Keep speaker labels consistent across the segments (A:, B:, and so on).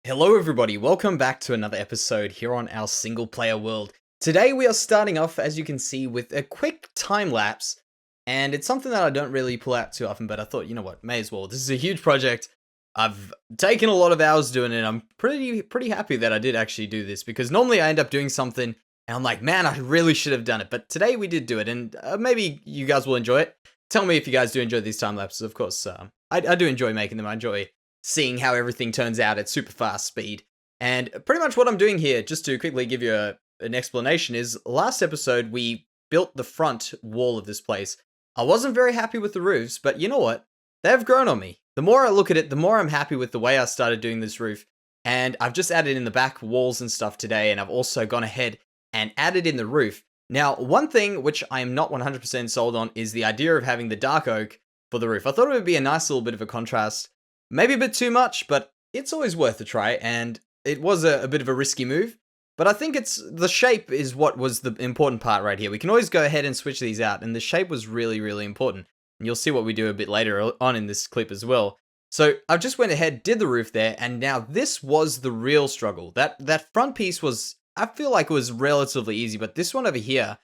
A: Hello everybody, welcome back to another episode here on our single player world. Today we are starting off, as you can see, with a quick time lapse, and it's something that I don't really pull out too often, but I thought, you know what, may as well. This is a huge project. I've taken a lot of hours doing it, and I'm pretty happy that I did actually do this, because normally I end up doing something, and I'm like, man, I really should have done it, but today we did do it, and maybe you guys will enjoy it. Tell me if you guys do enjoy these time lapses, of course. I do enjoy making them. I enjoy seeing how everything turns out at super fast speed. And pretty much what I'm doing here, just to quickly give you an explanation, is last episode we built the front wall of this place. I wasn't very happy with the roofs, but you know what? They've grown on me. The more I look at it, the more I'm happy with the way I started doing this roof. And I've just added in the back walls and stuff today, and I've also gone ahead and added in the roof. Now, one thing which I am not 100% sold on is the idea of having the dark oak for the roof. I thought it would be a nice little bit of a contrast. Maybe a bit too much, but it's always worth a try, and it was a bit of a risky move. But I think the shape is what was the important part right here. We can always go ahead and switch these out, and the shape was really, really important. And you'll see what we do a bit later on in this clip as well. So I just went ahead, did the roof there, and now this was the real struggle. That front piece was, I feel like it was relatively easy, but this one over here,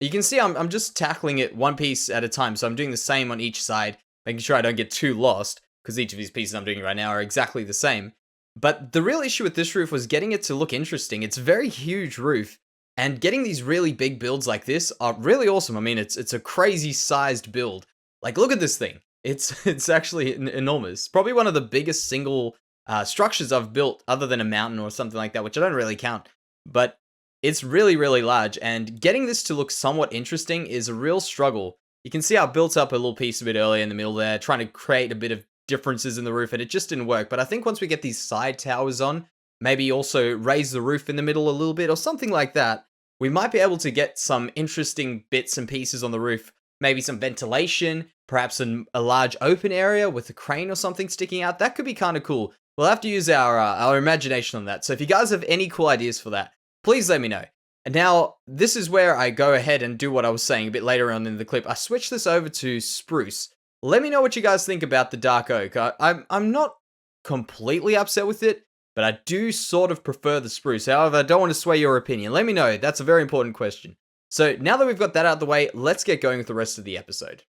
A: you can see I'm just tackling it one piece at a time. So I'm doing the same on each side, making sure I don't get too lost, because each of these pieces I'm doing right now are exactly the same. But the real issue with this roof was getting it to look interesting. It's a very huge roof, and getting these really big builds like this are really awesome. I mean, it's a crazy sized build. Like, look at this thing. It's actually enormous. Probably one of the biggest single structures I've built, other than a mountain or something like that, which I don't really count. But it's really, really large, and getting this to look somewhat interesting is a real struggle. You can see I built up a little piece a bit earlier in the middle there, trying to create a bit of differences in the roof, and it just didn't work. But I think once we get these side towers on, maybe also raise the roof in the middle a little bit or something like that, we might be able to get some interesting bits and pieces on the roof. Maybe some ventilation, perhaps a large open area with a crane or something sticking out. That could be kind of cool. We'll have to use our imagination on that. So if you guys have any cool ideas for that, please let me know. And now, this is where I go ahead and do what I was saying a bit later on in the clip. I switched this over to spruce. Let me know what you guys think about the dark oak. I'm not completely upset with it, but I do sort of prefer the spruce. However, I don't want to sway your opinion. Let me know. That's a very important question. So now that we've got that out of the way, let's get going with the rest of the episode.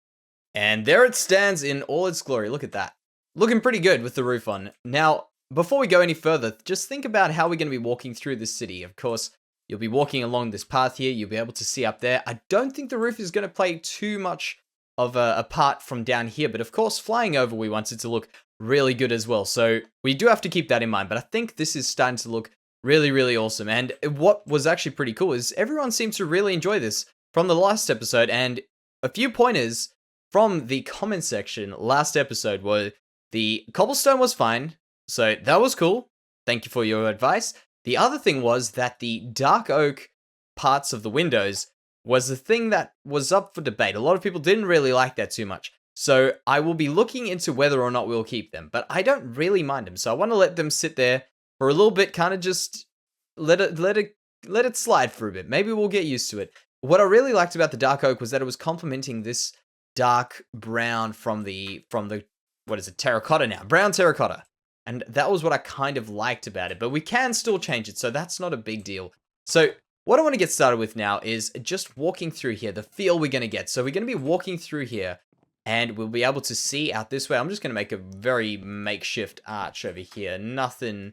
A: And there it stands in all its glory. Look at that. Looking pretty good with the roof on. Now, before we go any further, just think about how we're going to be walking through this city. Of course, you'll be walking along this path here. You'll be able to see up there. I don't think the roof is going to play too much of a part from down here, but of course flying over we want it to look really good as well, so we do have to keep that in mind. But I think this is starting to look really, really awesome. And what was actually pretty cool is everyone seems to really enjoy this from the last episode, and a few pointers from the comment section last episode were the cobblestone was fine, so that was cool. Thank you for your advice. The other thing was that the dark oak parts of the windows was the thing that was up for debate. A lot of people didn't really like that too much. So I will be looking into whether or not we'll keep them, but I don't really mind them. So I want to let them sit there for a little bit, kind of just let it slide for a bit. Maybe we'll get used to it. What I really liked about the dark oak was that it was complementing this dark brown from the what is it, terracotta now? Brown terracotta. And that was what I kind of liked about it, but we can still change it, so that's not a big deal. So what I want to get started with now is just walking through here, the feel we're going to get. So we're going to be walking through here, and we'll be able to see out this way. I'm just going to make a very makeshift arch over here. Nothing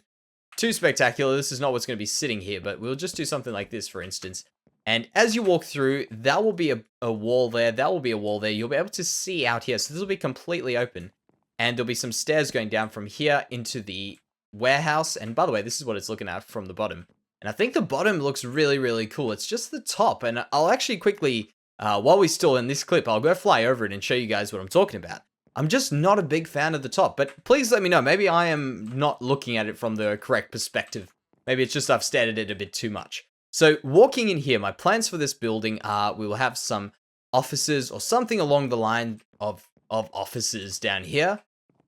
A: too spectacular. This is not what's going to be sitting here, but we'll just do something like this, for instance. And as you walk through, that will be a wall there. That will be a wall there. You'll be able to see out here. So this will be completely open. And there'll be some stairs going down from here into the warehouse. And by the way, this is what it's looking at from the bottom. And I think the bottom looks really, really cool. It's just the top. And I'll actually quickly, while we're still in this clip, I'll go fly over it and show you guys what I'm talking about. I'm just not a big fan of the top. But please let me know. Maybe I am not looking at it from the correct perspective. Maybe it's just I've stared at it a bit too much. So walking in here, my plans for this building are we will have some offices or something along the line of offices down here.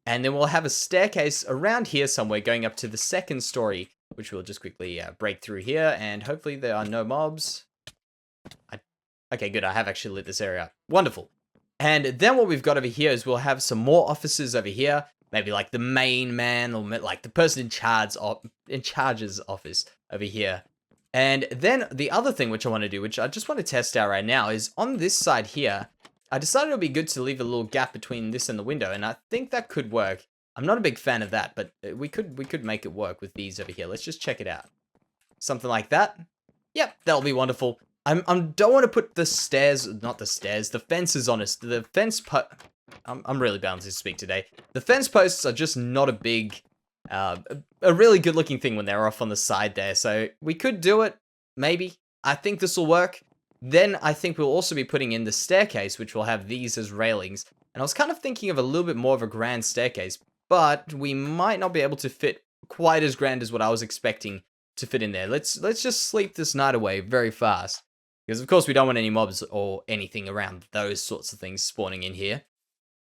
A: And then we'll have a staircase around here somewhere going up to the second story, which we'll just quickly break through here, and hopefully there are no mobs. Okay, good, I have actually lit this area up. Wonderful. And then what we've got over here is we'll have some more offices over here. maybe like the main man or like the person in charge's office over here. And then the other thing which I want to do, which I just want to test out right now, is on this side here. I decided it would be good to leave a little gap between this and the window, and I think that could work. I'm not a big fan of that, but we could make it work with these over here. Let's just check it out. Something like that. Yep, that'll be wonderful. I don't want to put the stairs, not the stairs, the fences on us. The fence I'm really bound to speak today. The fence posts are just not a big, a really good looking thing when they're off on the side there. So we could do it, maybe. I think this will work. Then I think we'll also be putting in the staircase, which will have these as railings. And I was kind of thinking of a little bit more of a grand staircase, but we might not be able to fit quite as grand as what I was expecting to fit in there. Let's just sleep this night away very fast. Because of course we don't want any mobs or anything around those sorts of things spawning in here.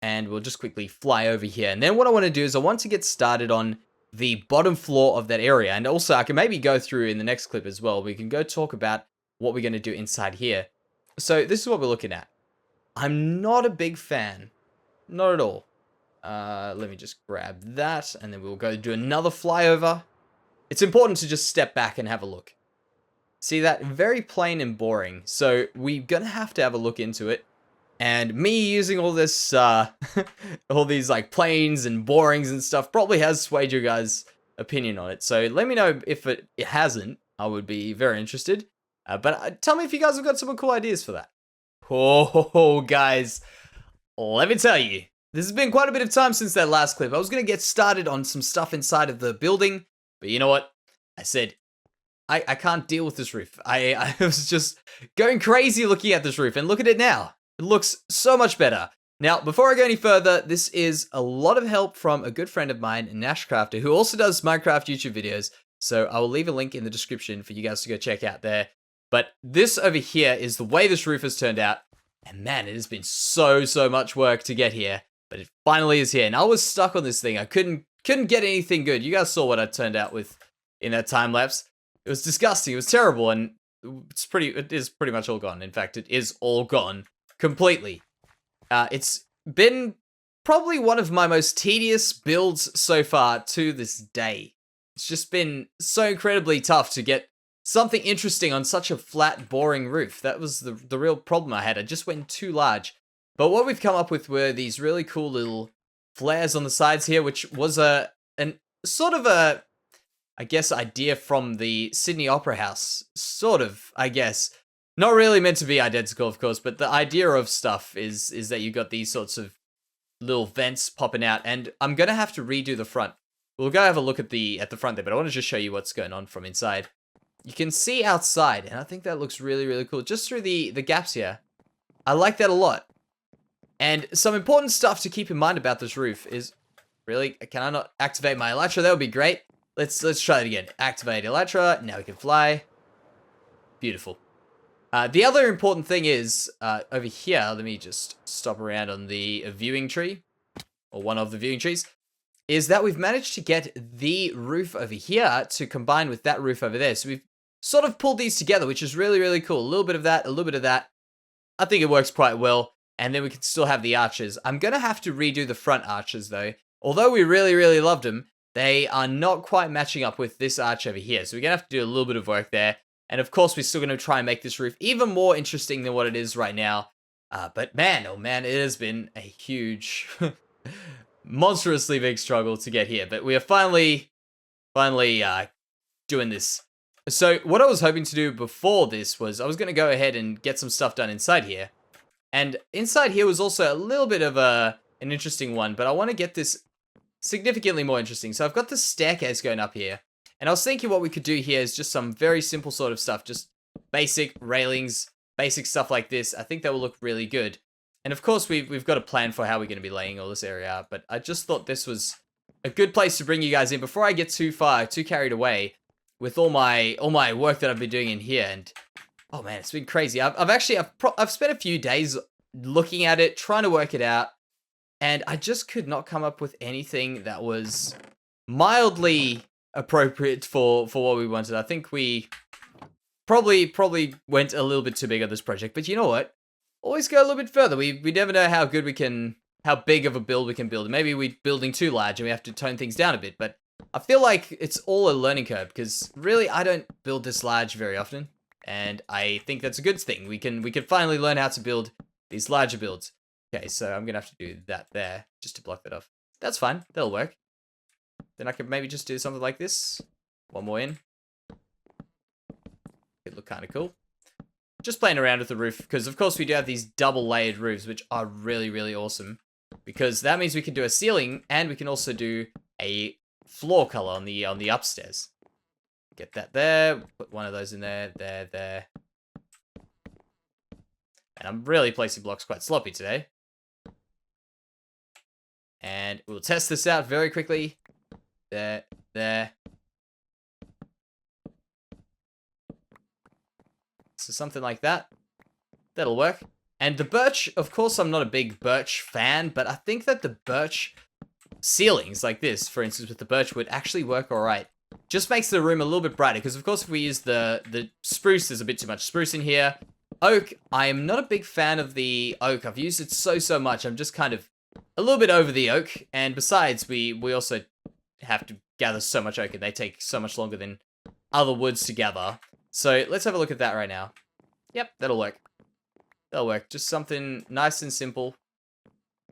A: And we'll just quickly fly over here. And then what I want to do is I want to get started on the bottom floor of that area. And also I can maybe go through in the next clip as well. We can go talk about what we're going to do inside here. So this is what we're looking at. I'm not a big fan. Not at all. Let me just grab that. And then we'll go do another flyover. It's important to just step back and have a look. See that? Very plain and boring. So we're going to have a look into it. And me using all this, all these like planes and borings and stuff probably has swayed your guys' opinion on it. So let me know if it hasn't. I would be very interested. But tell me if you guys have got some cool ideas for that. Oh, guys, let me tell you. This has been quite a bit of time since that last clip. I was going to get started on some stuff inside of the building. But you know what? I said, I can't deal with this roof. I was just going crazy looking at this roof. And look at it now. It looks so much better. Now, before I go any further, this is a lot of help from a good friend of mine, NashCrafter, who also does Minecraft YouTube videos. So I will leave a link in the description for you guys to go check out there. But this over here is the way this roof has turned out. And man, it has been so much work to get here. But it finally is here. And I was stuck on this thing. I couldn't get anything good. You guys saw what I turned out with in that time lapse. It was disgusting. It was terrible. And it is pretty much all gone. In fact, it is all gone completely. It's been probably one of my most tedious builds so far to this day. It's just been so incredibly tough to get something interesting on such a flat, boring roof. That was the real problem I had. I just went too large. But what we've come up with were these really cool little flares on the sides here, which was an sort of a, I guess, idea from the Sydney Opera House. Sort of, I guess. Not really meant to be identical, of course, but the idea of stuff is that you got these sorts of little vents popping out, and I'm gonna have to redo the front. We'll go have a look at the front there, but I want to just show you what's going on from inside. You can see outside, and I think that looks really cool, just through the gaps here. I like that a lot. And some important stuff to keep in mind about this roof is, really, can I not activate my elytra? That would be great. Let's try it again. Activate elytra. Now we can fly. Beautiful. The other important thing is, over here, let me just stop around on the viewing tree, or one of the viewing trees, is that we've managed to get the roof over here to combine with that roof over there. So we've sort of pulled these together, which is really cool. A little bit of that, a little bit of that. I think it works quite well. And then we can still have the arches. I'm going to have to redo the front arches, though. Although we really loved them, they are not quite matching up with this arch over here. So we're going to have to do a little bit of work there. And of course, we're still going to try and make this roof even more interesting than what it is right now. But man, oh man, it has been a huge, monstrously big struggle to get here. But we are finally doing this. So what I was hoping to do before this was I was going to go ahead and get some stuff done inside here. And inside here was also a little bit of an interesting one. But I want to get this significantly more interesting. So I've got the staircase going up here. And I was thinking what we could do here is just some very simple sort of stuff. Just basic railings, basic stuff like this. I think that will look really good. And of course, we've got a plan for how we're going to be laying all this area out. But I just thought this was a good place to bring you guys in before I get too carried away with all my work that I've been doing in here. And oh man, it's been crazy. I've spent a few days looking at it, trying to work it out. And I just could not come up with anything that was mildly appropriate for what we wanted. I think we probably went a little bit too big on this project, but you know what? Always go a little bit further. We never know how good we can how big of a build we can build. Maybe we're building too large and we have to tone things down a bit, but I feel like it's all a learning curve because really I don't build this large very often, and I think that's a good thing. We can finally learn how to build these larger builds. Okay, so I'm gonna have to do that there just to block that off. That's fine, that'll work. Then I could maybe just do something like this. One more in. It'd look kind of cool. Just playing around with the roof because of course we do have these double layered roofs which are really, really awesome because that means we can do a ceiling and we can also do a floor color on the upstairs. Get that there. Put one of those in there. There. And I'm really placing blocks quite sloppy today. And we'll test this out very quickly. There. So something like that. That'll work. And the birch, of course, I'm not a big birch fan, but I think that the birch ceilings like this, for instance, with the birch would actually work alright. Just makes the room a little bit brighter, because of course if we use the spruce, there's a bit too much spruce in here. Oak, I am not a big fan of the oak. I've used it so much, I'm just kind of a little bit over the oak. And besides, we also have to gather so much oak, and they take so much longer than other woods to gather. So let's have a look at that right now. Yep, that'll work. That'll work. Just something nice and simple.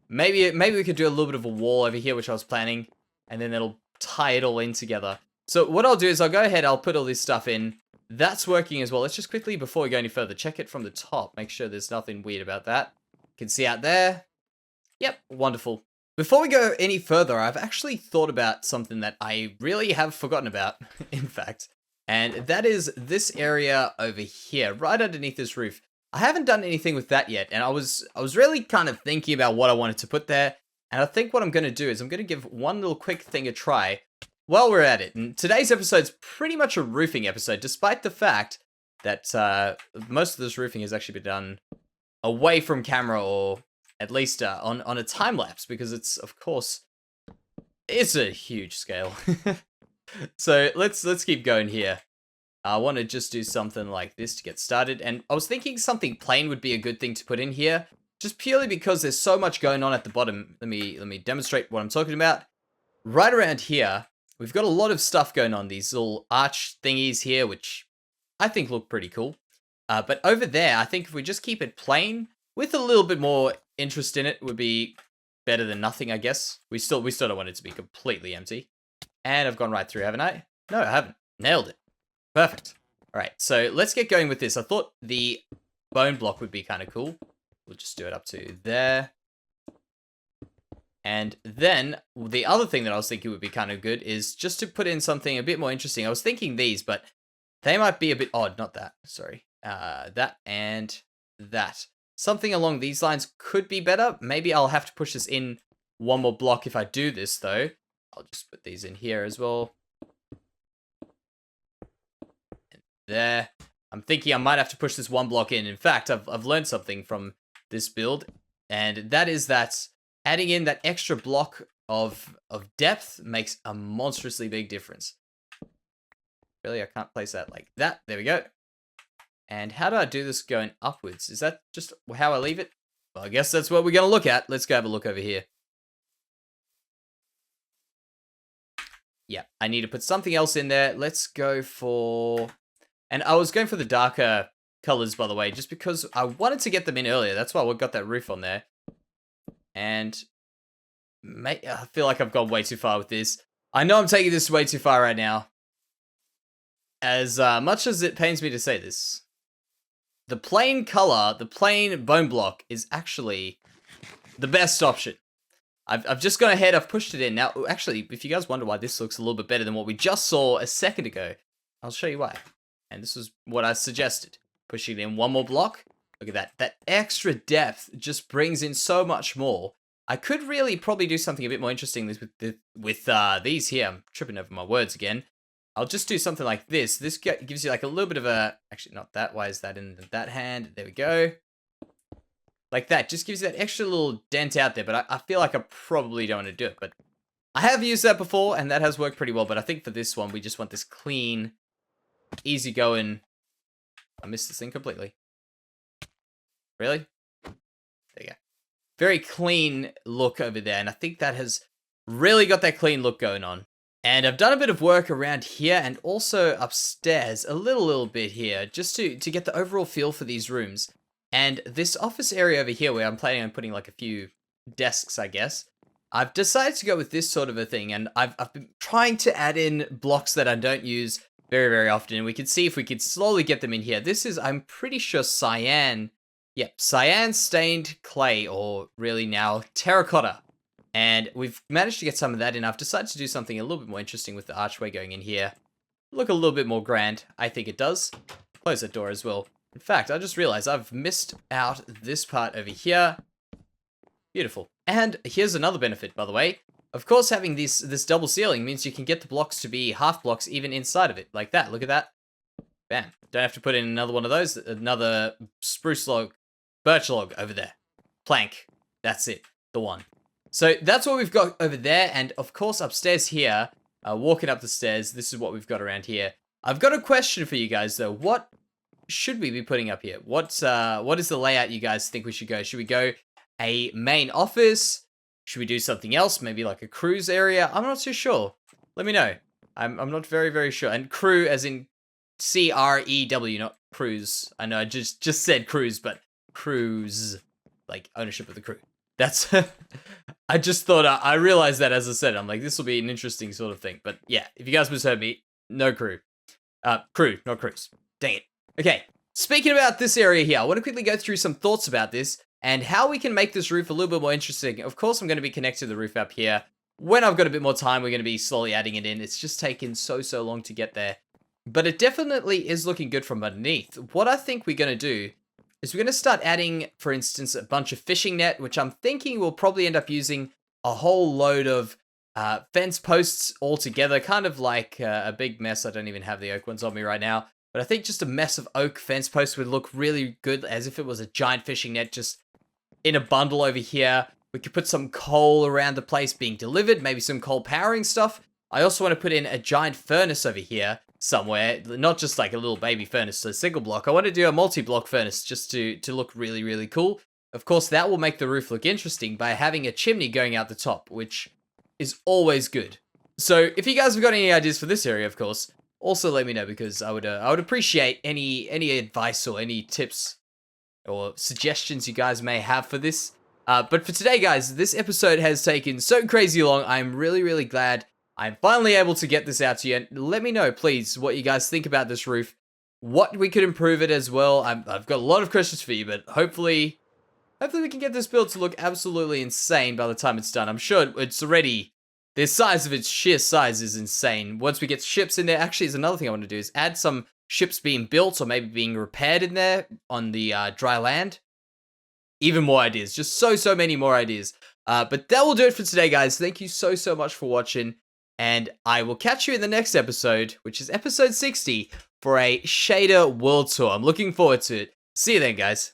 A: Maybe we could do a little bit of a wall over here, which I was planning, and then it'll tie it all in together. So what I'll do is I'll go ahead, I'll put all this stuff in. That's working as well. Let's just quickly, before we go any further, check it from the top. Make sure there's nothing weird about that. You can see out there. Yep, wonderful. Before we go any further, I've actually thought about something that I really have forgotten about, in fact. And that is this area over here, right underneath this roof. I haven't done anything with that yet, and I was really kind of thinking about what I wanted to put there. And I think what I'm going to do is I'm going to give one little quick thing a try while we're at it. And today's episode's pretty much a roofing episode, despite the fact that most of this roofing has actually been done away from camera, or at least on a time lapse, because it's, of course, it's a huge scale. So let's keep going here. I want to just do something like this to get started, and I was thinking something plain would be a good thing to put in here, just purely because there's so much going on at the bottom. Let me demonstrate what I'm talking about. Right around here, we've got a lot of stuff going on. These little arch thingies here, which I think look pretty cool. But over there, I think if we just keep it plain with a little bit more interest in it, would be better than nothing, I guess. We still don't want it to be completely empty. And I've gone right through, haven't I? No, I haven't. Nailed it. Perfect. All right, so let's get going with this. I thought the bone block would be kind of cool. We'll just do it up to there. And then the other thing that I was thinking would be kind of good is just to put in something a bit more interesting. I was thinking these, but they might be a bit odd. Not that, sorry. That and that. Something along these lines could be better. Maybe I'll have to push this in one more block if I do this, though. I'll just put these in here as well. And there. I'm thinking I might have to push this one block in. In fact, I've learned something from this build, and that is that adding in that extra block of depth makes a monstrously big difference. Really, I can't place that like that. There we go. And how do I do this going upwards? Is that just how I leave it? Well, I guess that's what we're going to look at. Let's go have a look over here. Yeah, I need to put something else in there. Let's go for... And I was going for the darker colors, by the way, just because I wanted to get them in earlier. That's why we got that roof on there. And I feel like I've gone way too far with this. I know I'm taking this way too far right now. As much as it pains me to say this, the plain color, the plain bone block is actually the best option. I've just gone ahead, I've pushed it in. Now, actually, if you guys wonder why this looks a little bit better than what we just saw a second ago, I'll show you why. And this is what I suggested. Pushing it in one more block. Look at that. That extra depth just brings in so much more. I could really probably do something a bit more interesting with these here. I'm tripping over my words again. I'll just do something like this. This gives you like a little bit of a... Actually, not that. Why is that in that hand? There we go. Like that. Just gives you that extra little dent out there. But I feel like I probably don't want to do it. But I have used that before, and that has worked pretty well. But I think for this one, we just want this clean, easy going... I missed this thing completely. Really? There you go. very clean look over there. And I think that has really got that clean look going on. And I've done a bit of work around here and also upstairs, a little bit here, just to get the overall feel for these rooms. And this office area over here, where I'm planning on putting like a few desks, I guess, I've decided to go with this sort of a thing. And I've been trying to add in blocks that I don't use very, very often. And we could see if we could slowly get them in here. This is, I'm pretty sure, cyan. Yep, cyan stained clay, or really now terracotta. And we've managed to get some of that in. I've decided to do something a little bit more interesting with the archway going in here. Look a little bit more grand. I think it does. Close that door as well. In fact, I just realized I've missed out this part over here. Beautiful. And here's another benefit, by the way. Of course, having this double ceiling means you can get the blocks to be half blocks even inside of it. Like that. Look at that. Bam. Don't have to put in another one of those. Another spruce log, birch log over there. Plank. That's it. The one. So that's what we've got over there, and of course upstairs here, walking up the stairs, this is what we've got around here. I've got a question for you guys though. What should we be putting up here? What is the layout you guys think we should go? Should we go a main office? Should we do something else? Maybe like a cruise area? I'm not too sure. Let me know. I'm not very, very sure. And crew as in C-R-E-W, not cruise. I know I just said cruise, but cruise, like ownership of the crew. That's, I just thought, I realized that as I said, I'm like, this will be an interesting sort of thing. But yeah, if you guys misheard me, no crew. Crew, not cruise. Dang it. Okay, speaking about this area here, I want to quickly go through some thoughts about this and how we can make this roof a little bit more interesting. Of course, I'm going to be connected to the roof up here. When I've got a bit more time, we're going to be slowly adding it in. It's just taken so long to get there. But it definitely is looking good from underneath. What I think we're going to do is we're going to start adding, for instance, a bunch of fishing net, which I'm thinking we'll probably end up using a whole load of fence posts all together, kind of like a big mess. I don't even have the oak ones on me right now, but I think just a mess of oak fence posts would look really good, as if it was a giant fishing net just in a bundle over here. We could put some coal around the place being delivered, maybe some coal powering stuff. I also want to put in a giant furnace over here somewhere, not just like a little baby furnace, so a single block. I want to do a multi-block furnace just to look really, really cool. Of course, that will make the roof look interesting by having a chimney going out the top, which is always good. So if you guys have got any ideas for this area, of course, also let me know, because I would appreciate any advice or any tips or suggestions you guys may have for this. But for today, guys, this episode has taken so crazy long. I'm really, really glad I'm finally able to get this out to you. And let me know, please, what you guys think about this roof, what we could improve it as well. I've got a lot of questions for you, but hopefully we can get this build to look absolutely insane by the time it's done. I'm sure it's already, the size of its sheer size is insane. Once we get ships in there, actually, is another thing I want to do is add some ships being built or maybe being repaired in there on the dry land. Even more ideas, just so many more ideas. But that will do it for today, guys. Thank you so much for watching. And I will catch you in the next episode, which is episode 60, for a shader world tour. I'm looking forward to it. See you then, guys.